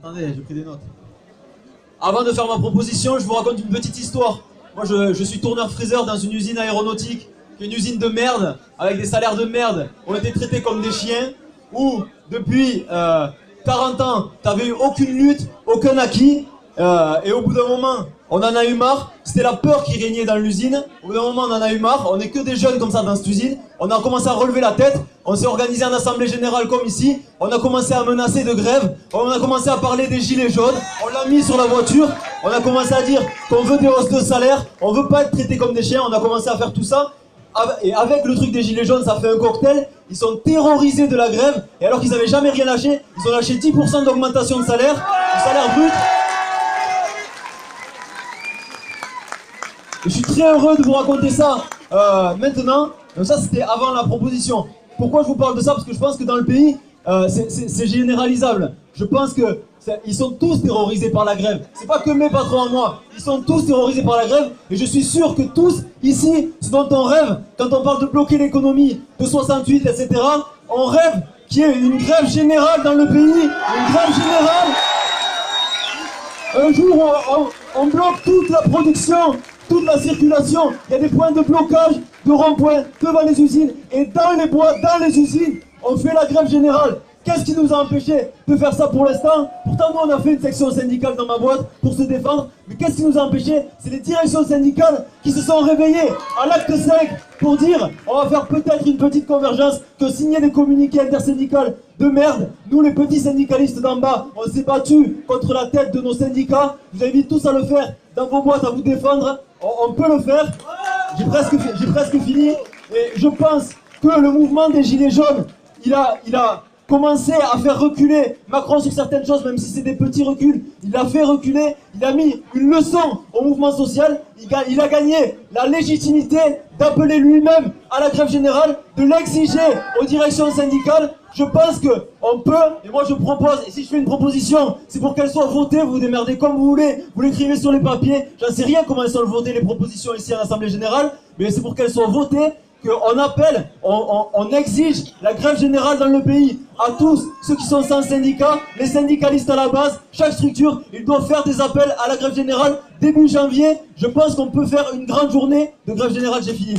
Attendez, j'ai pris des notes. Avant de faire ma proposition, je vous raconte une petite histoire. Moi, je suis tourneur-fraiseur dans une usine aéronautique, qui est une usine de merde, avec des salaires de merde. On était traités comme des chiens, où, depuis 40 ans, t'avais eu aucune lutte, aucun acquis, et au bout d'un moment, on en a eu marre. C'était la peur qui régnait dans l'usine. Au bout d'un moment, on en a eu marre. On n'est que des jeunes comme ça dans cette usine. On a commencé à relever la tête. On s'est organisé en assemblée générale comme ici. On a commencé à menacer de grève. On a commencé à parler des gilets jaunes. On l'a mis sur la voiture. On a commencé à dire qu'on veut des hausses de salaire. On veut pas être traités comme des chiens. On a commencé à faire tout ça. Et avec le truc des gilets jaunes, ça fait un cocktail. Ils sont terrorisés de la grève. Et alors qu'ils n'avaient jamais rien lâché, ils ont lâché 10% d'augmentation de salaire, du salaire brut. Et je suis très heureux de vous raconter ça maintenant. Donc ça, c'était avant la proposition. Pourquoi je vous parle de ça? Parce que je pense que dans le pays, c'est généralisable. Je pense que ils sont tous terrorisés par la grève. C'est pas que mes patrons à moi. Ils sont tous terrorisés par la grève. Et je suis sûr que tous, ici, ce dont on rêve, quand on parle de bloquer l'économie, de 68, etc., on rêve qu'il y ait une grève générale dans le pays. Une grève générale. Un jour, on bloque toute la production, toute la circulation. Il y a des points de blocage, de ronds-points devant les usines. Et dans les bois, dans les usines, on fait la grève générale. Qu'est-ce qui nous a empêché de faire ça pour l'instant? Pourtant, nous, on a fait une section syndicale dans ma boîte pour se défendre. Mais qu'est-ce qui nous a empêché? C'est les directions syndicales qui se sont réveillées à l'acte 5 pour dire on va faire peut-être une petite convergence, que signer des communiqués intersyndicales de merde. Nous, les petits syndicalistes d'en bas, on s'est battus contre la tête de nos syndicats. Je vous invite tous à le faire dans vos boîtes, à vous défendre. On peut le faire. J'ai presque fini. Et je pense que le mouvement des Gilets jaunes, il a commencé à faire reculer Macron sur certaines choses, même si c'est des petits reculs. Il l'a fait reculer, il a mis une leçon au mouvement social, il a gagné la légitimité d'appeler lui-même à la grève générale, de l'exiger aux directions syndicales. Je pense qu'on peut, et moi je propose, et si je fais une proposition, c'est pour qu'elle soit votée, vous vous démerdez comme vous voulez, vous l'écrivez sur les papiers, j'en sais rien comment elles sont votées les propositions ici à l'Assemblée Générale, mais c'est pour qu'elles soient votées, qu'on appelle, on exige la grève générale dans le pays à tous ceux qui sont sans syndicat, les syndicalistes à la base, chaque structure, ils doivent faire des appels à la grève générale début janvier. Je pense qu'on peut faire une grande journée de grève générale. J'ai fini.